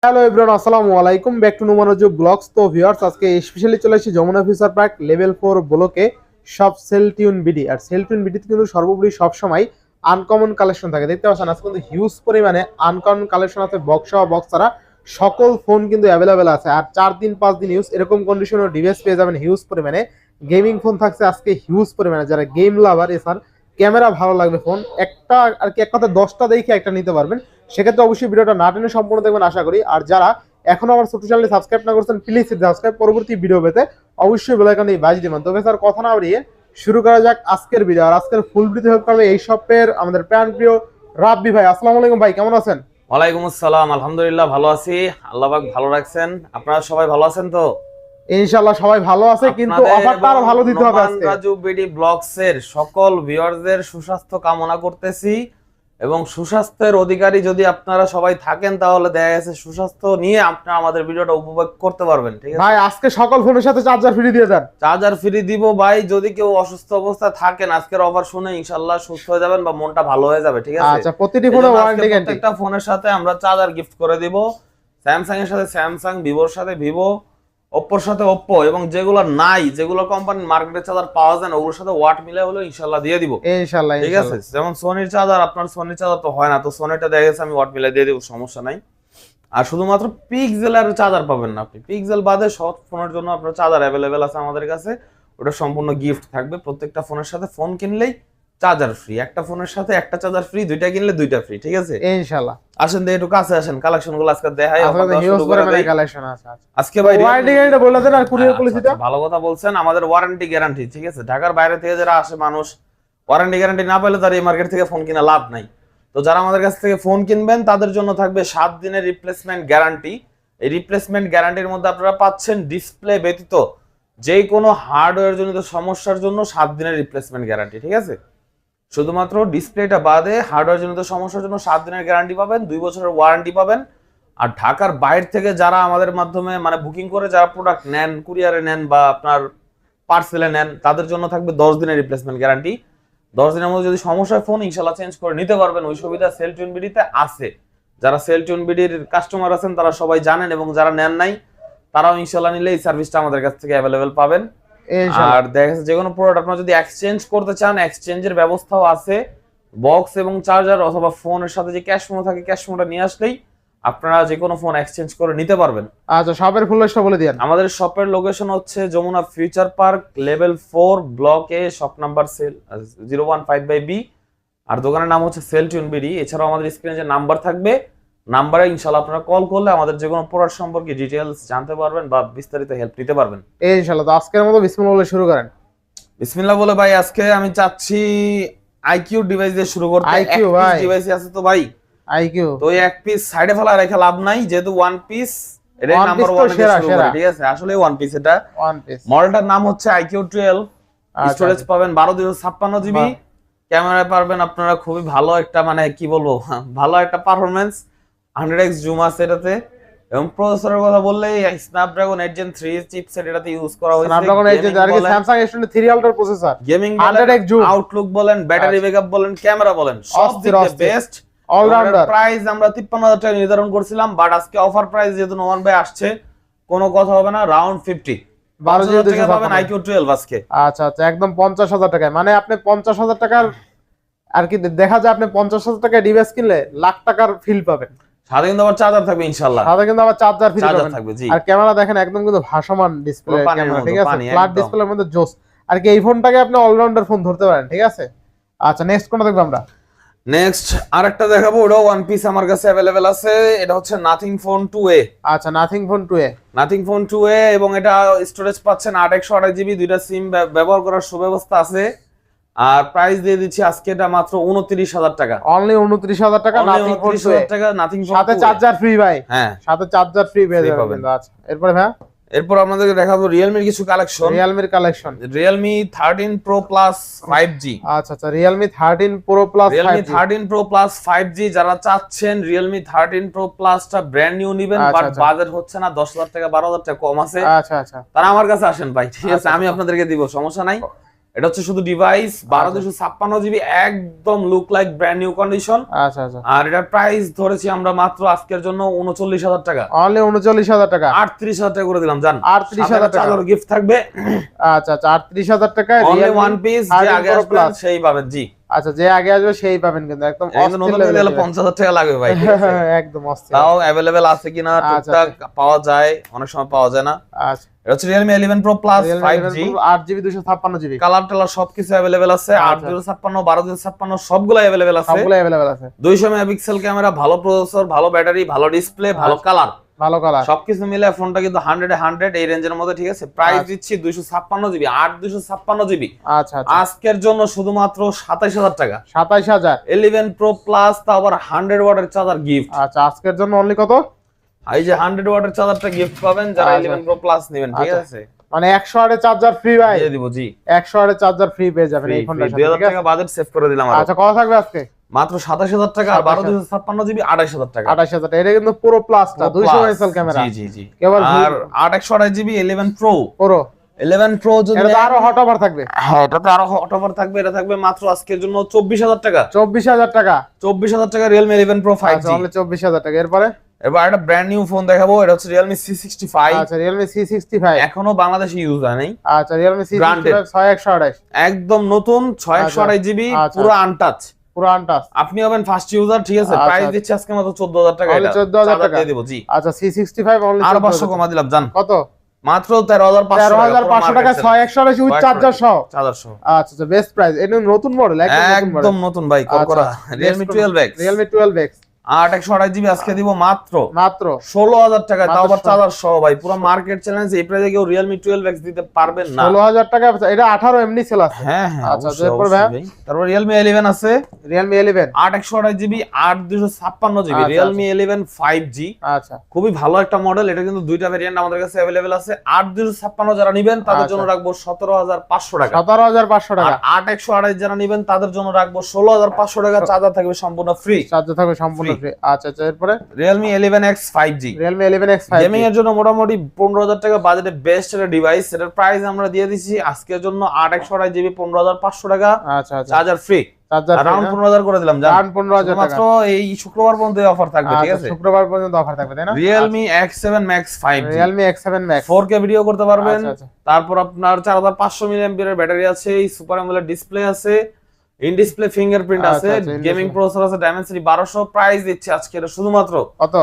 Hello everyone, আসসালামু আলাইকুম, back to নুমানজুব blogs. তো ভিউয়ার্স, আজকে স্পেশালি চলে এসেছি যমুনা ফিউচার পার্ক লেভেল 4 ব্লকে সব সেল টিউন বিডি। আর সেল টিউন বিডিতে কিন্তু সর্বোপরি সবসময় আনকমন কালেকশন থাকে। দেখতে পাচ্ছেন আজকে কিন্তু হিউজ পরিমাণে আনকমন কালেকশন আছে। বক্স সহ বক্স ছাড়া সকল ফোন কিন্তু অ্যাভেলেবেল আছে। আর 4 দিন 5 দিন ইউজ এরকম কন্ডিশনের ডিভাইস পেয়ে যাবেন হিউজ পরিমাণে। গেমিং ফোন থাকছে আজকে হিউজ পরিমাণে। যারা গেম লাভার, এছাড়া ক্যামেরা ভালো লাগবে ফোন একটা আর কি, এক কথা 10টা দেখে একটা নিতে পারবেন। সেক্ষেত্রে অবশ্যই ভিডিওটা না টেনে সম্পূর্ণ দেখবেন আশা করি। আর যারা এখনো আমার ছোট চ্যানেলে সাবস্ক্রাইব না করছেন, প্লিজ সাবস্ক্রাইব, পরবর্তী ভিডিও পেতে অবশ্যই বেল আইকনে বাজিয়ে দিবেন। তবে স্যার কথা না বাড়িয়ে শুরু করা যাক আজকের ভিডিও। আর আজকের ফুল ভিডিও হেল্প করবে এই শপের আমাদের প্যান প্রিয় রাব্বি ভাই। আসসালামু আলাইকুম ভাই, কেমন আছেন? ওয়ালাইকুম আসসালাম, আলহামদুলিল্লাহ ভালো আছি। আল্লাহ পাক ভালো রাখছেন। আপনারা সবাই ভালো আছেন তো? ইনশাআল্লাহ সবাই ভালো আছে, কিন্তু অফারটা আরো ভালো দিতে হবে আজকে। রাজু বিডি ব্লগস এর সকল ভিউয়ারদের সুস্বাস্থ্য কামনা করতেছি এবং সুস্বাস্থ্যের অধিকারী যদি আপনারা সবাই থাকেন তাহলে দেখা গেছে সুস্বাস্থ্য নিয়ে আপনারা আমাদের ভিডিওটা উপভোগ করতে পারবেন। ঠিক আছে ভাই, আজকে সকল ফোনের সাথে চার্জার ফ্রি দিয়ে দেন। চার্জার ফ্রি দিব ভাই। যদি কেউ অসুস্থ অবস্থায় থাকেন আজকের অফার শুনে ইনশাআল্লাহ সুস্থ হয়ে যাবেন বা মনটা ভালো হয়ে যাবে। ঠিক আছে, আচ্ছা, প্রতিটি ফোনে ওয়ারেন্টি গ্যারান্টি। প্রত্যেকটা ফোনের সাথে আমরা চার্জার গিফট করে দিব। স্যামসাং এর সাথে স্যামসাং, ভিভোর সাথে ভিভো, ওপ্পোর সাথে ওপ্পো, এবং যেগুলো নাই, যেগুলো কোম্পানির মার্কেটে চার্জার পাওয়া যায় না, ওগুলোর সাথে ওয়াট মিলে হলো ইনশাআল্লাহ দিয়ে দিব ইনশাআল্লাহ। ঠিক আছে, যেমন সোনির চার্জার, আপনার সোনির চার্জার তো হয় না, তো সোনিটা দেখা গেছে আমি ওয়াট মিলে দিয়ে দিব, সমস্যা নাই। আর শুধুমাত্র পিক্সেলের চার্জার পাবেন না আপনি, পিক্সেল বাদে সব ফোনের জন্য আপনার চার্জার অ্যাভেলেবেল আছে আমাদের কাছে। ওটা সম্পূর্ণ গিফট থাকবে। প্রত্যেকটা ফোনের সাথে ফোন কিনলেই চার্জার ফ্রি, একটা ফোনের সাথে একটা চার্জার ফ্রি, দুইটা কিনলে দুইটা ফ্রি। ঠিক আছে ইনশাআল্লাহ। আসেন একটু কাছে আসেন, কালেকশনগুলো আজকে দেখাই। কালেকশন আছে আজকে ভাই ওয়ারেন্টি গ্যারান্টি বলে দেন আর কুরিয়ার পলিসিটা। ভালো কথা বলছেন, আমাদের ওয়ারেন্টি গ্যারান্টি। ঠিক আছে, ঢাকার বাইরে থেকে যারা আসে মানুষ, ওয়ারেন্টি গ্যারান্টি না পেলে তার এই মার্কেট থেকে ফোন কিনা লাভ নাই। তো যারা আমাদের কাছ থেকে ফোন কিনবেন তাদের জন্য থাকবে 7 দিনের রিপ্লেসমেন্ট গ্যারান্টি। এই রিপ্লেসমেন্ট গ্যারান্টির মধ্যে আপনারা পাচ্ছেন ডিসপ্লে ব্যতীত যে কোনো হার্ডওয়্যার জনিত সমস্যার জন্য 7 দিনের রিপ্লেসমেন্ট গ্যারান্টি। ঠিক আছে, শুধুমাত্র ডিসপ্লেটা বাদে হার্ডওয়্যার জনিত সমস্যার জন্য 7 দিনের গ্যারান্টি পাবেন, 2 বছরের ওয়ারেন্টি পাবেন। আর ঢাকার বাইরে থেকে যারা আমাদের মাধ্যমে মানে বুকিং করে যারা প্রোডাক্ট নেন, কুরিয়ারে নেন বা আপনার পার্সেলে নেন, তাদের জন্য থাকবে 10 দিনের রিপ্লেসমেন্ট গ্যারান্টি। 10 দিনের মধ্যে যদি সমস্যা হয় ফোন ইনশাআল্লাহ চেঞ্জ করে নিতে পারবেন। ওই সুবিধা সেল টিউন বিডিতে আছে। যারা সেল টিউন বিডির কাস্টমার আছেন তারা সবাই জানেন, এবং যারা নেন নাই তারাও ইনশাআল্লাহ নিলে এই সার্ভিসটা আমাদের কাছ থেকে অ্যাভেলেবেল পাবেন। আর দেখা যাচ্ছে যে কোনো প্রোডাক্ট আপনারা যদি এক্সচেঞ্জ করতে চান, এক্সচেঞ্জের ব্যবস্থাও আছে। বক্স এবং চার্জার অথবা ফোনের সাথে যে ক্যাশ মেমো থাকে, ক্যাশ মেমোটা নিয়ে আসলেই আপনারা যে কোনো ফোন এক্সচেঞ্জ করে নিতে পারবেন। আচ্ছা, শপের ফুল লিস্টটা বলে দিন। আমাদের শপের লোকেশন হচ্ছে Jamuna future park level 4 block A, shop number সেল 015/B। আর দোকানের নাম হচ্ছে সেল টিউন বিডি। এছাড়াও আমাদের স্ক্রিনে যে নাম্বার থাকবে, নাম্বারে ইনশাআল্লাহ আপনারা কল করলে আমাদের যে কোনো প্রোডাক্ট সম্পর্কে ডিটেইলস জানতে পারবেন বা বিস্তারিত হেল্প নিতে পারবেন ইনশাআল্লাহ। তো আজকের মতো বিসমিল্লাহ বলে শুরু করেন। বিসমিল্লাহ বলে ভাই, আজকে আমি চাচ্ছি আইকিউ ডিভাইস দিয়ে শুরু করতে। আইকিউ ভাই ডিভাইস আছে তো ভাই, আইকিউ তো এই এক পিস সাইডে ফেলা রেখে লাভ নাই, যেহেতু ওয়ান পিস এটা নাম্বার 1 এ শুরু করে। ঠিক আছে, আসলে ওয়ান পিস, এটা ওয়ান পিস। মডেলটার নাম হচ্ছে আইকিউ 12। স্টোরেজ পাবেন 12/256 GB। ক্যামেরা পারবেন আপনারা খুবই ভালো একটা, মানে কি বলবো, ভালো একটা পারফরম্যান্স, 100x জুম আছে এটাতে। এবং প্রসেসরের কথা বললেই স্ন্যাপড্রাগন 8 Gen 3 চিপসেট এটাতে ইউজ করা হয়েছে। স্ন্যাপড্রাগন 8 Gen, যার কি Samsung S23 3 Ultra processor, gaming 100x zoom, Outlook বলেন, ব্যাটারি ব্যাকআপ বলেন, ক্যামেরা বলেন, সব দিক দিয়ে বেস্ট অলরাউন্ডার। প্রাইস আমরা 53,000 টাকা নির্ধারণ করছিলাম, বাট আজকে অফার প্রাইস যেহেতু নোমান ভাই আসছে, কোনো কথা হবে না, রাউন্ড 50 12,000 টাকা পাবেন আইকিউ 12 আজকে। আচ্ছা আচ্ছা, একদম 50,000 টাকায়। মানে আপনি 50,000 টাকার আর কি দেখা যায়, আপনি 50,000 টাকায় ডিভাইস কিনলে লাখ টাকার ফিল পাবেন। সাথে কিন্তু আবার চার্জার থাকবে ইনশাআল্লাহ, সাথে কিন্তু আবার চার্জার ফ্রি পাবেন। থাকবে জি। আর ক্যামেরা দেখেন একদম কিন্তু ভাসমান ডিসপ্লে ক্যামেরা। ঠিক আছে, ফ্ল্যাট ডিসপ্লের মধ্যে জোস। আর কি এই ফোনটাকে আপনি অলরাউন্ডার ফোন ধরতে পারেন। ঠিক আছে, আচ্ছা নেক্সট কোনটা দেখব আমরা? নেক্সট আরেকটা দেখাবো, ওটাও ওয়ান পিস আমার কাছে अवेलेबल আছে। এটা হচ্ছে নাথিং ফোন 2A। আচ্ছা, nothing phone 2A, nothing phone 2A, এবং এটা স্টোরেজ পাচ্ছেন 8/128 GB, দুইটা সিম ব্যবহার করার সুব্যবস্থা আছে। আর প্রাইস দিয়ে দিচ্ছি আজকে এটা মাত্র 29,000 টাকা, অনলি 29,000 টাকা। নাথিং ফোন 2A টাকা, নাথিং ফোন সাথে চার্জার ফ্রি ভাই। হ্যাঁ, সাথে চার্জার ফ্রি পেয়ে যাবেন। আচ্ছা, এরপর ভাই এরপর আপনাদেরকে দেখাবো রিয়েলমির কিছু কালেকশন। রিয়েলমির collection, Realme 13 Pro Plus 5G। আচ্ছা আচ্ছা, Realme 13 Pro Plus 5G, Realme 13 Pro Plus 5G যারা চাচ্ছেন রিয়েলমি 13 Pro Plus টা ব্র্যান্ড নিউ নেবেন, বাট বাজেট হচ্ছে না, 10,000 টাকা 12,000 টাকা কম আছে। আচ্ছা আচ্ছা, তারা আমার কাছে আসেন ভাই। ঠিক আছে, আমি আপনাদেরকে দিব, সমস্যা নাই। এটা হচ্ছে শুধু ডিভাইস 12256 জিবি, একদম look like brand new condition. আচ্ছা আচ্ছা, আর এটার প্রাইস ধরেছি আমরা মাত্র আজকের জন্য 39000 টাকা, অনলি 39000 টাকা, 38000 টাকা করে দিলাম জান। 38000 টাকা চাদর গিফট থাকবে। আচ্ছা আচ্ছা, 38000 টাকায় অনলি ওয়ান পিস, যে আগে আসবেন সেই পাবেন। জি আচ্ছা, যে আগে আসবে সেই পাবেন, কিন্তু একদম নতুন নিলে 50000 টাকা লাগবে ভাই, একদম অস্থির। তাও अवेलेबल আছে কিনা টুকটাক পাওয়া যায়, অনেক সময় পাওয়া যায় না। আচ্ছা, এটা হচ্ছে Realme 11 Pro Plus 5G, 8GB 256GB, colour টালার সবকিছু अवेलेबल আছে। 8256 12256 সবগুলো अवेलेबल আছে, সবগুলো अवेलेबल আছে। 200 মেগাপিক্সেল ক্যামেরা, ভালো প্রসেসর, ভালো ব্যাটারি, ভালো ডিসপ্লে, ভালো কালার, ভালো কালার, সবকিছু মিলে ফোনটা কিন্তু 100 এই রেঞ্জের মধ্যে, ঠিক আছে। প্রাইস দিচ্ছি 256GB, 8256GB। আচ্ছা আচ্ছা, আজকের জন্য শুধুমাত্র 27000 টাকা, 27000। 11 Pro Plus, তা আবার 100 ওয়াটের চার্জার গিফট। আচ্ছা, আজকের জন্য অনলি কত? এই যে 100 ওয়াটের চার্জারটা গিফট পাবেন যারা 11 Pro Plus নেবেন, ঠিক আছে। মানে 100 ওয়াটের চার্জার ফ্রি ভাই, দিয়ে দিব। জি 100 ওয়াটের চার্জার ফ্রি পেয়ে যাবেন এই ফোনটার সাথে, 2000 টাকা বাজেট সেভ করে দিলাম। আচ্ছা, কত থাকবে আজকে? মাত্র 27000 টাকা, আর 12256GB 28000 টাকা, 28000 টাকা। এটা কিন্তু পুরো প্লাসটা 200 মেগাপিক্সেল ক্যামেরা। জি জি জি। আর 8128GB 11 Pro, পুরো 11 Pro যদি এটা তো আরো হট অফার থাকবে। হ্যাঁ, এটাতে আরো হট অফার থাকবে। এটা থাকবে মাত্র আজকের জন্য 24000 টাকা, 24000 টাকা, 24000 টাকা Realme 11 Pro 5G। আচ্ছা, অনলি 24000 টাকা। এরপরে এবার একটা ব্র্যান্ড নিউ ফোন দেখাবো, এটা হচ্ছে Realme C65। আচ্ছা, Realme C65 এখনো বাংলাদেশে ইউজ হয় নাই। আচ্ছা, Realme C65 6128, একদম নতুন 628GB, পুরো আনটাচ, পুরো আনটাচ। আপনি হবেন ফার্স্ট ইউজার, ঠিক আছে। প্রাইস দিচ্ছি আজকে মাত্র 14000 টাকা, এটা 14000 টাকা দিয়ে দেব। জি আচ্ছা, C65 অনলি আর 500 কমা দিলাম জান। কত? মাত্র 13500 টাকা, 6128 উইথ চার্জার সহ। চার্জার সহ। আচ্ছা আচ্ছা, বেস্ট প্রাইস। এটা নতুন মডেল, একদম নতুন ভাই, করা Realme 12X, Realme 12X 8128GB আজকে দিব মাত্র 16000 টাকা, তাও আবার চার্জার সহ ভাই। পুরো মার্কেট চ্যালেঞ্জ, এই প্রাইসে কেউ Realme 12X দিতে পারবেন না। 16000 টাকা। এটা 18 এমনি সেল আছে। হ্যাঁ হ্যাঁ, আচ্ছা, এরপর ভাই তারপর Realme 11 আছে, Realme 11 8128GB 8256GB, Realme 11 5G। আচ্ছা, খুবই ভালো একটা মডেল। এটা কিন্তু দুইটা ভেরিয়েন্ট আমাদের কাছে अवेलेबल আছে। 8256 যারা নেবেন তাদের জন্য রাখবো 17500 টাকা, 17500 টাকা। আর 8128 যারা নেবেন তাদের জন্য রাখবো 16500 টাকা। চার্জার থাকবে সম্পূর্ণ ফ্রি, চার্জার থাকবে সম্পূর্ণ ফ্রি। আচ্ছা আচ্ছা, এরপরে Realme 11X 5G, Realme 11X 5G gaming এর জন্য মোটামুটি 15000 টাকা বাজেটে বেস্ট একটা ডিভাইস। এটার প্রাইস আমরা দিয়ে দিছি আজকের জন্য 8128GB 15500 টাকা। আচ্ছা আচ্ছা, চার্জার ফ্রি, চার্জার রাউন্ড 15000 করে দিলাম জান। রাউন্ড 15000 টাকা মাত্র এই শুক্রবার পর্যন্ত এই অফার থাকবে, ঠিক আছে। শুক্রবার পর্যন্ত অফার থাকবে, তাই না? Realme X7 Max 5G, Realme X7 Max 4K video করতে পারবেন। আচ্ছা আচ্ছা, তারপর আপনার 4500 mAh ব্যাটারি আছে, সুপার অ্যামোলেড ডিসপ্লে আছে, ইন ডিসপ্লে ফিঙ্গারপ্রিন্ট আছে, গেমিং প্রসেসর আছে, Dimensity 1200। প্রাইস দিচ্ছে আজকে এটা শুধুমাত্র কত?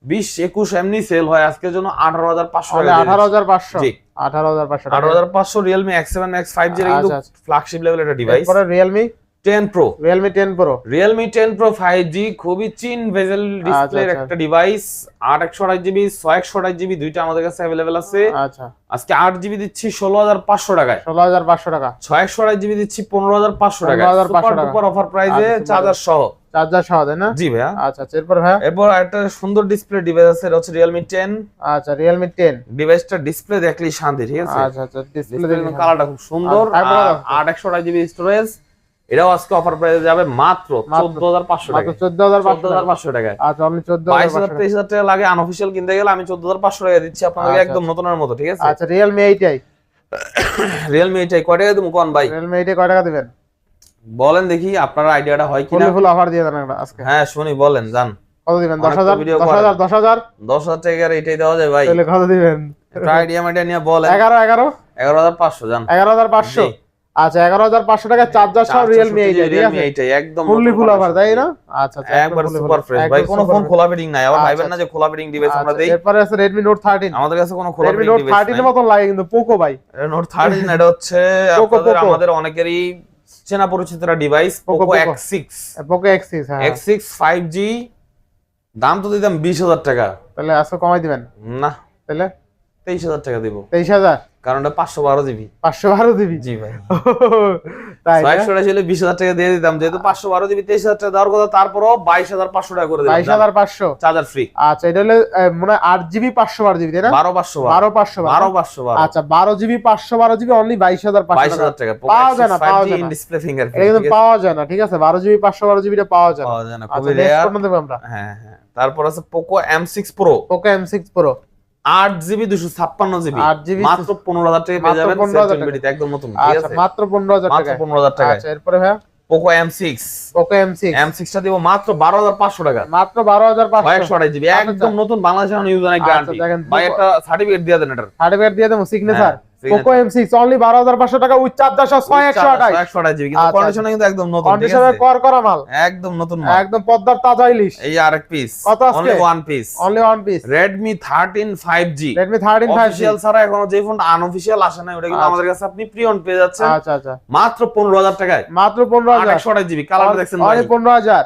20-21 এমনি সেল হয়, আজকের জন্য 18500 তাহলে টাকা। 18500। জি 18500 টাকা, 18500 Realme X7 Max 5G এর কিন্তু ফ্ল্যাগশিপ লেভেল একটা ডিভাইস। এরপরে Realme 10 Pro, Realme 10 Pro, Realme 10 Pro 5G, খুবই চিন ভেজেল ডিসপ্লের একটা ডিভাইস। 8128GB 128GB দুইটা আমাদের কাছে अवेलेबल আছে। আচ্ছা, আজকে 8GB দিচ্ছি 16500 টাকায়, 16500 টাকা। 128GB দিচ্ছি 15500 টাকায়, 15500 টাকা সুপার অফার প্রাইসে চার্জার সহ। চার্জার সহ, তাই না? জি ভাইয়া। আচ্ছা আচ্ছা, এরপর ভাইয়া এরপর একটা সুন্দর ডিসপ্লে ডিভাইস আছে, এটা হচ্ছে Realme 10। আচ্ছা, Realme 10 ডিভাইসটা ডিসপ্লে দেখলেই শান্তি, ঠিক আছে। আচ্ছা আচ্ছা, ডিসপ্লে ডিসপ্লে কালারটা খুব সুন্দর। আর 8128GB স্টোরেজ, এটাও আজকে অফার প্রাইসে যাবে মাত্র 14500 টাকা, মাত্র 14500 টাকায়। আচ্ছা, অনলি 14500 টাকা। 22000 টাকা লাগে আনঅফিশিয়াল কিনতে গেলে, আমি 14500 টাকা দিচ্ছি আপনাদেরকে একদম নতুনের মতো, ঠিক আছে। আচ্ছা, Realme 8i Realme 8i কয় টাকা দেবো কোন ভাই? Realme 8i কয় টাকা দিবেন বলেন দেখি, আপনার আইডিয়াটা হয় কিনা। ফুল অফার দিয়ে দেন আজকে। হ্যাঁ শুনি, বলেন জান। কত দিবেন? অনেক তো 10000 ভিডিও 10000 10000 10000 টাকার এটাই দেওয়া যায় ভাই? তাহলে কত দিবেন? একটা আইডিয়া মাইডিয়া নিয়ে বলেন। 11500 জান। 11500। আচ্ছা, 11500 টাকা চার্জার সহ Realme 8i, ঠিক আছে। Realme 8i একদম ফুল অফার, তাই না? আচ্ছা আচ্ছা, একবার সুপার ফ্রেশ ভাই, কোনো ফোন খোলা ফিটিং নাই, আবার ভাইবেন না যে খোলা ফিটিং ডিভাইস আমরা দেই। এরপরে আছে Redmi Note 13। আমাদের কাছে কোনো খোলা Redmi ফিটিং Note ডিভাইস 13 এর নাই। মতন লাগে কিন্তু পোকো ভাই। Note 13 এটা হচ্ছে আপনাদের আমাদের অনেকেরই চেনা পরিচিত একটা device, Poco X6। Poco X6, হ্যাঁ X6 5G, দাম তো দিতাম 20000 টাকা। তাহলে আজকে কমাই দিবেন না, তাহলে 23000 টাকা দিব। 23000? কারণ এটা 512GB। 512GB? জি ভাই। তাই 600 ছিল 20000 টাকা দিয়ে দিতাম, যেহেতু 512GB 23000 টাকা দেওয়ার কথা, তারপরও 22500 টাকা করে দিলাম। 22500 চার্জার ফ্রি। আচ্ছা, এটা হলো মনে হয় 8GB 512GB, তাই না? 12500 আচ্ছা, 12GB 512GB অনলি 22500 টাকা। পাওয়া যায় না, পাওয়া যায় না, ডিসপ্লে ফিঙ্গারপ্রিন্ট এটা কিন্তু পাওয়া যায় না, ঠিক আছে। 12GB 512GB টা পাওয়া যায় না, আচ্ছা, খুবই নেক্সট রেয়ার। কোনটা দেব আমরা? হ্যাঁ হ্যাঁ, তারপর আছে Poco M6 Pro। Poco M6 Pro 8GB 256GB 8GB মাত্র 15000 টাকায় পেয়ে যাবেন মাত্র 15,000 সেলটুন বিডিতে একদম নতুন, ঠিক আচ্ছা আছে মাত্র 15,000 মাত্র টাকা 15000 টাকায়। আচ্ছা এরপরে ভাই পোকো M6 পোকো M6 টা দিব মাত্র 12500 টাকা, মাত্র 12,500 128GB একদম নতুন, বাংলাদেশের ইউজার গ্যারান্টি। দেখেন, ভাই একটা সার্টিফিকেট দিয়ে দেন এটার, সার্টিফিকেট দিয়ে দেবো signature. signature। Poco M6 only 12,500 টাকা উইথ চার্জার সহ 128 128GB কিন্তু আচ্ছা, কন্ডিশনে কিন্তু একদম নতুন, ঠিক কন্ডিশনার আছে কর করা মাল একদম নতুন মাল। একদম পদ্মার তাজা ইলিশ। এই আরেক পিস, কত আজকে? Only one piece, only one piece Redmi 13 5G Redmi 13 5G official ছাড়া এখনো যে ফোনটা আনঅফিশিয়াল আসে না, ওটা কিন্তু আচ্ছা। আমাদের কাছে আপনি প্রি অন পেয়ে যাচ্ছেন আচ্ছা আচ্ছা মাত্র 15000 টাকায়, মাত্র 15,000 128GB কালার দেখছেন ভাই। অনলি 15,000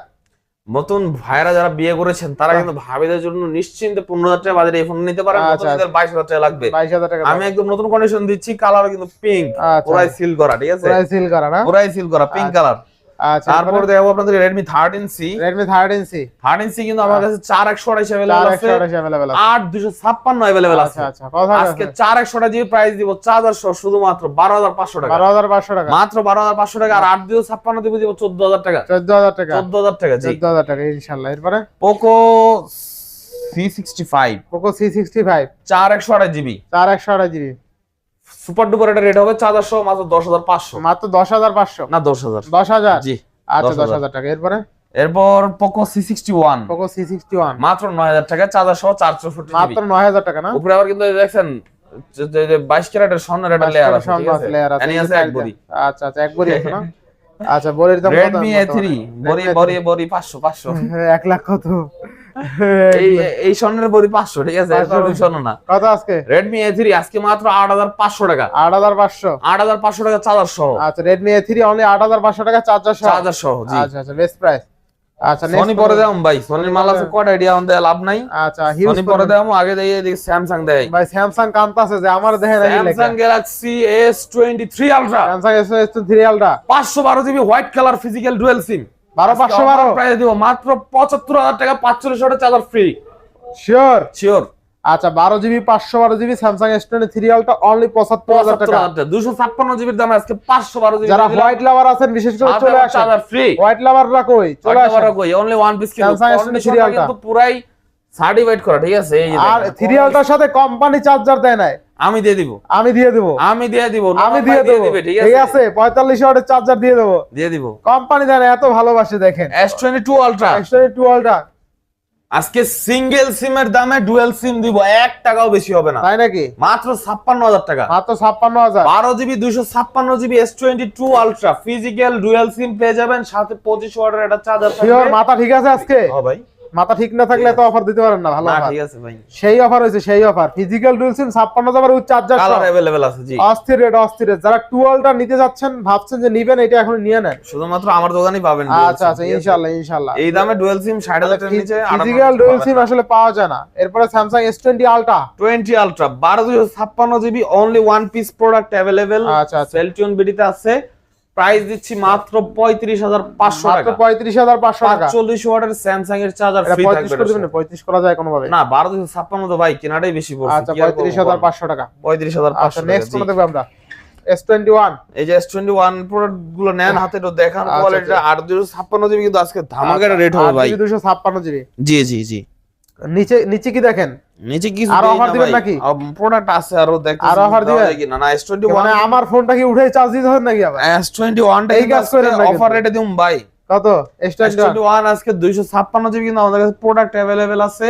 নতুন ভাইরা যারা বিয়ে করেছেন তারা কিন্তু ভাবিদের জন্য নিশ্চিন্তে 15000 টাকা বাজারে এই ফোন নিতে পারেন, আচ্ছা, নতুনদের 22000 টাকা লাগবে। 22,000 টাকা আমি একদম নতুন কন্ডিশন দিচ্ছি, কালার কিন্তু পিঙ্ক, আচ্ছা। পুরাই সিল করা, ঠিক আছে প্রাইস সিল করা না পুরাই সিল করা পিঙ্ক আচ্ছা। কালার। আচ্ছা তারপর দেখাবো আপনাদের Redmi 13C Redmi 13C 13C কিন্তু আমার কাছে 4128 अवेलेबल আছে, 4128 अवेलेबल আছে 8256 अवेलेबल আছে। আচ্ছা আচ্ছা কথা আজকে 4128 প্রাইস দিব চার্জার সহ শুধুমাত্র 12500 টাকা, 12,500 টাকা মাত্র 12500 টাকা। আর 8256 দিব 14000 টাকা, 14,000 টাকা 14000 টাকা জি। 14,000 টাকা ইনশাআল্লাহ। এরপরে Poco C65 Poco C65 4128GB 4128GB super duper এটা রেট হবে চার্জার সহ মাত্র 10500, মাত্র 10,500 না 10000 10,000 জি। আচ্ছা 10,000 10,000 টাকা। এরপরে এরপর পোকো C61 পোকো C61 মাত্র 9000 টাকা চার্জার সহ 464GB মাত্র 9,000 টাকা না উপরে আবার কিন্তু এই দেখছেন যে 22 ক্যারেটের স্বর্ণের একটা লেয়ার আছে, ঠিক আছে লেয়ার আছে এনি আছে এক বড়ি। আচ্ছা আচ্ছা এক বড়ি আছে না আচ্ছা বড়ির দাম কত? Redmi A3 বড়ি 500 1 লাখ কত? এই এই স্বর্ণের বড়ি 500, ঠিক আছে এটা ওই স্বর্ণ না। কত আজকে? Redmi A3 আজকে মাত্র 8500 টাকা, 8,500 8500 টাকা চার্জার সহ, আচ্ছা Redmi A3 অনলি 8,500 টাকা চার্জার সহ চার্জার সহ জি। আচ্ছা আচ্ছা বেস্ট প্রাইস। আচ্ছা সনি পরে দাম ভাই, সনির মাল আছে কয়টা আইডিয়া আমাদের লাভ নাই। আচ্ছা হিউজ সনি পরে দাম আগে দেই এদিকে স্যামসাং দেয়, ভাই স্যামসাং কান্তাছে যে আমার দেখেন এই লেখা Samsung Galaxy S23 Ultra Samsung S23 Ultra 512GB white colour physical dual SIM 12,512 price দিব মাত্র 75000 টাকা, 4500 চার্জার ফ্রি শিওর শিওর। আচ্ছা 12GB 512GB Samsung S23 ultra only 75,000 টাকা। 256GB এর দামে আজকে 512GB যারা হোয়াইট লাভার আছেন বিশেষ করে চলে আসেন, চার্জার ফ্রি হোয়াইট লাভাররা কই চলে আসেন। কই অনলি ওয়ান পিস কিন্তু Samsung S23 Ultra কিন্তু পুরাই সার্টিফাইড করা, ঠিক আছে এই যে আর দেখেন। 3 আলট্রার সাথে কোম্পানি চার্জার দেয় নাই, আমি দিয়ে দিব, আমি দিয়ে দেব আমি দিয়ে দিব, আমি দিয়ে দেব দিবে, ঠিক ঠিক আছে আছে 45 ওয়াটের চার্জার দিয়ে দেব, দিয়ে দিব। কোম্পানি দেয় না, এত ভালোবাসে দেখেন। S22 আলট্রা S22 আলট্রা আজকে সিঙ্গেল সিমের দামে ডুয়াল সিম দিব, 1 টাকাও বেশি হবে না, তাই নাকি মাত্র 56000 টাকা, মাত্র 56,000 12GB 256GB S22 ultra physical dual সিম পেয়ে যাবেন, সাথে 25 ওয়াটের একটা চার্জার শিওর থাকবে। মাথা ঠিক আছে আজকে? হ্যাঁ ভাই মাথা ঠিক না থাকলে এত অফার দিতে পারেন না, ভালো না অফার ঠিক আছে ভাই, সেই অফার হয়েছে সেই offer physical dual SIM 56,000 with charger colour available আছে জি। অস্থির রেট অস্থির রেট। যারা 2 আলট্রা নিতে যাচ্ছেন ভাবছেন যে নিবেন, এটা এখন নিয়ে নেন। শুধুমাত্র আমার দোকানেই পাবেন আচ্ছা আচ্ছা ইনশাআল্লাহ ইনশাআল্লাহ এই দামে ডুয়াল সিম 60000 টাকার নিচে ফিজিক্যাল ডুয়াল সিম আসলে পাওয়া যায় না। এরপরে Samsung S20 ultra 20 ultra 1256GB only one piece product available আচ্ছা আচ্ছা সেলটিউন বিডিতে আছে, প্রাইস দিচ্ছি মাত্র 35500 মাত্র টাকা, 35,500 টাকা। 45 ওয়াটের স্যামসাং এর চার্জার এটা ফ্রি 35 থাকবে করে দিবেন, 35 করা যায় কোনো ভাবে না 12256 তো ভাই কেনাটাই বেশি পড়ছে, আচ্ছা 35,500 টাকা। 35500 আচ্ছা নেক্সট কোন দেখব আমরা? S21 এই যে S21 প্রোডাক্ট গুলো নেন হাতে তো দেখান আচ্ছা, কোয়ালিটিটা। 856GB কিন্তু আজকে ধামাকা রেট হবে ভাই 256GB। জি জি জি। নিচে নিচে কি দেখেন? নিচে কি আরো offer দিবেন নাকি? প্রোডাক্ট আছে আরো দেখতেছি, আরো offer দিবেন? না না S21 মানে আমার ফোনটা কি উঠে চার্জ দিতে হবে নাকি আবার? S21 টা এই কাজ করেন না অফার কিন্তু। রেটে দিম ভাই। কত? S21 S21 আজকে 256GB কিন্তু আমাদের কাছে প্রোডাক্ট अवेलेबल আছে,